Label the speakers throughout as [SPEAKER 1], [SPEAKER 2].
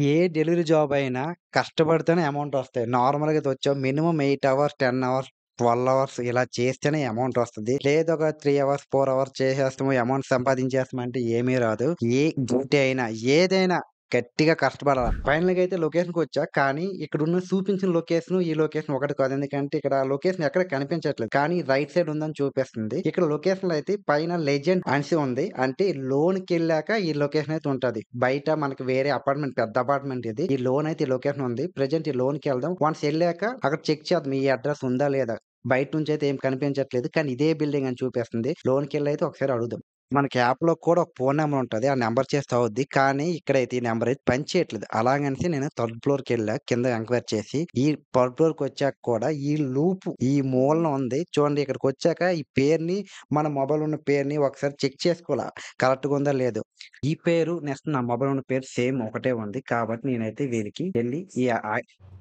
[SPEAKER 1] ఏ delivery job అయినా కష్టపడితేనే amount వస్తాయి. నార్మల్‌గా అయితే వచ్చావు మినిమమ్ 8 అవర్స్, 10 అవర్స్, 12 అవర్స్ ఇలా చేస్తేనే అమౌంట్ వస్తది. లేదు ఒక 3 అవర్స్, 4 అవర్స్ చేసేస్తాము అమౌంట్ సంపాదించేస్తాం అంటే ఏమీ రాదు. ఏ డ్యూటీ అయినా, ఏదైనా గట్టిగా కష్టపడాల. ఫైనల్‌గా అయితే లొకేషన్‌కొచ్చా. కానీ ఇక్కడున్న చూపించిన లొకేషన్, ఈ లొకేషన్ ఒకటి కాదు. ఎందుకంటే ఇక్కడ లొకేషన్ ఎక్కడ కనిపించట్లేదు. కానీ రైట్ సైడ్ ఉందని చూపిస్తుంది. ఇక్కడ లొకేషన్‌లో అయితే పైన లెజెండ్ అనేసి ఉంది. అంటే లోన్‌కెళ్ళాక ఈ లొకేషన్ అయితే ఉంటది. బయట మనకి వేరే అపార్ట్‌మెంట్ పెద్ద అపార్ట్‌మెంట్ ఇది. ఈ లోన్ అయితే ఈ లొకేషన్ ఉంది. ప్రెజెంట్ ఈ లోన్‌కెళ్దాం. వన్స్ ఎళ్ళాక అక్కడ చెక్ చేద్దాం ఈ అడ్రెస్ ఉందా లేదా? బయట నుంచయితే ఏం కనిపించట్లేదు. కానీ ఇదే బిల్డింగ్ అని చూపిస్తుంది. లోన్‌కెళ్ళైతే ఒకసారి అడుగుదాం. మనకి యాప్‌లో కూడా ఒక ఫోను నంబర్ ఉంటది. ఆ నంబర్ చేస్తే అవుద్ది. కానీ ఇక్కడైతే ఈ నంబర్ అయితే పని చేయట్లేదు. అలాగనేసి నేను థర్డ్ ఫ్లోర్‌కెళ్ళా. కింద ఎంక్వైరీ చేసి, ఈ థర్డ్ ఫ్లోర్‌కొచ్చాక కూడా ఈ లూపు ఈ మూలన ఉంది. చూడండి ఇక్కడికొచ్చాక ఈ పేరుని మన మొబైల్ ఉన్న పేరుని ఒకసారి చెక్ చేసుకోవాల. కరెక్ట్‌గా ఉందా లేదో. ఈ పేరు నెక్స్ట్ నా మొబైల్ ఉన్న పేరు సేమ్ ఒకటే ఉంది. కాబట్టి నేనైతే వీరికి వెళ్లి ఈ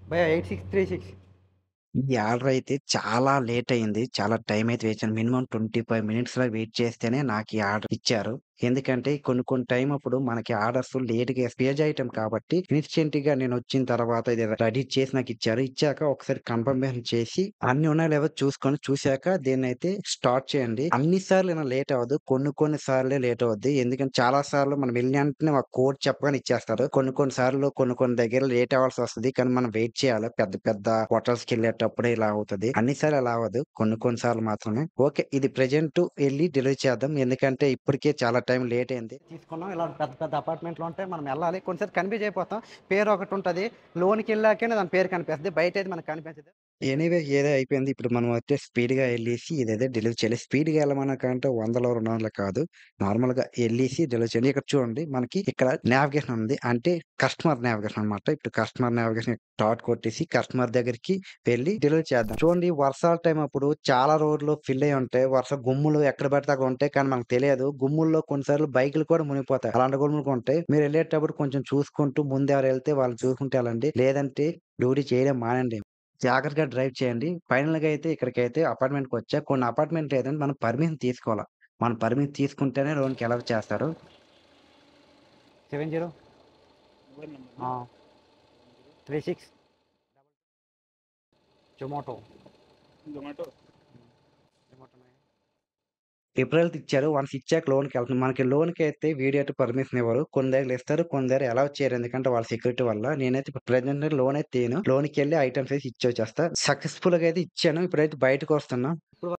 [SPEAKER 2] భయ్యా 8636.
[SPEAKER 1] ఈ ఆర్డర్ అయితే చాలా లేట్ అయింది. చాలా టైం అయితే వేచాను. మినిమమ్ 25 మినిట్స్‌లా వెయిట్ చేస్తేనే నాకు ఈ ఆర్డర్ ఇచ్చారు. ఎందుకంటే కొన్ని కొన్ని టైమ్ అప్పుడు మనకి ఆర్డర్స్ లేట్‌గా పేజ్ ఐటెమ్ కాబట్టి ఇన్‌స్టెంట్‌గా నేనొచ్చిన తర్వాత ఇది రెడీ చేసి నాకిచ్చారు. ఇచ్చాక ఒకసారి కన్ఫర్మేషన్ చేసి అన్నీ ఉన్నాయో లేవో చూసుకొని చూసాక దీన్నైతే స్టార్ట్ చేయండి. అన్ని సార్లు ఇలా లేట్ అవ్వదు. కొన్ని కొన్ని సార్లే లేట్ అవుద్ది. ఎందుకంటే చాలా సార్లు మనం వెళ్ళిన వెంటనే ఒక కోడ్ చెప్పగానే ఇచ్చేస్తారు. కొన్ని కొన్ని సార్లు కొన్ని కొన్ని దగ్గర లేట్ అవ్వాల్సి వస్తది. కానీ మనం వెయిట్ చేయాలి. పెద్ద పెద్ద హోటల్స్‌కెళ్ళేటప్పుడే ఇలా అవుతది. అన్ని సార్లు అలా అవ్వదు. కొన్ని కొన్ని సార్లు మాత్రమే. ఓకే. ఇది ప్రెజెంట్ ఎళ్లి డెలివరీ చేద్దాం. ఎందుకంటే ఇప్పటికే చాలా టైం లేట్ అయింది.
[SPEAKER 2] తీసుకున్నాం. ఇలా పెద్ద పెద్ద అపార్ట్మెంట్లు ఉంటాయి. మనం ఎళ్ళాలి. కొన్నిసార్లు కన్‌ఫ్యూజ్ అయిపోతాం. పేరు ఒకటుంటది. లోన్‌కెళ్ళాకనే దాని పేరు కనిపిస్తది. బయటైతే మనకు కనిపించదు.
[SPEAKER 1] ఎనీవే ఏదో అయిపోయింది. ఇప్పుడు మనం అయితే స్పీడ్‌గా ఎళ్ళేసి ఇదైతే డెలివరీ చేయాలి. స్పీడ్‌గా ఎళ్ళమనకంటే 100లో, 200లో కాదు. నార్మల్‌గా ఎళ్ళేసి డెలివరీ చేయాలి. ఇక్కడ చూడండి మనకి ఇక్కడ నావిగేషన్ ఉంది. అంటే కస్టమర్ నావిగేషన్ అన్నమాట. ఇప్పుడు కస్టమర్ నావిగేషన్ డాట్ కొట్టేసి కస్టమర్ దగ్గరికి వెళ్లి డెలివరీ చేద్దాం. చూడండి వర్షాల టైం అప్పుడు చాలా రోడ్లు ఫిల్ అయ్యి ఉంటాయి. గుమ్ములు ఎక్కడ పడితే అక్కడ ఉంటాయి. కానీ మనకు తెలియదు. గుమ్ముల్లో కొన్నిసార్లు బైకులు కూడా మునిగిపోతాయి. అలాంటి గుమ్ములు కూడా ఉంటాయి. మీరు ఎళ్ళేటప్పుడు కొంచెం చూసుకుంటూ ముందెవరు ఎళ్తే వాళ్ళు చూసుకుంటూ ఎళ్ళండి. లేదంటే డ్యూటీ చేయడం మానండి. జాగ్రత్తగా డ్రైవ్ చేయండి. ఫైనల్‌గా అయితే ఇక్కడికైతే అపార్ట్‌మెంట్‌కొచ్చా. కొన్ని అపార్ట్‌మెంట్‌లో ఏదంటే మనం పర్మిషన్ తీసుకోవాల. మనం పర్మిషన్ తీసుకుంటేనే లోన్‌కి అలౌ చేస్తారు.
[SPEAKER 2] 70 ఆ! 36 జొమాటో.
[SPEAKER 3] జొమాటో.
[SPEAKER 2] జొమాటోనే.
[SPEAKER 1] రిఫరల్స్ ఇచ్చారు. వన్స్ ఇచ్చాక లోన్‌కెళ్తున్నాం. మనకి లోన్‌కైతే వీడియో పర్మిషన్ ఇవ్వరు. కొన్ని దగ్గరలు ఇస్తారు. కొన్ని దగ్గర అలౌ చేయరు. ఎందుకంటే వాళ్ళ సెక్యూరిటీ వల్ల. నేనైతే ఇప్పుడు ప్రెజెంట్ లోన్ అయితే తీయను. లోన్‌కెళ్ళి ఐటెమ్స్ ఏసి ఇచ్చొచ్చేస్తా. సక్సెస్‌ఫుల్‌గా అయితే ఇచ్చాను. ఇప్పుడైతే బయటకొస్తున్నా.
[SPEAKER 2] ఇప్పుడు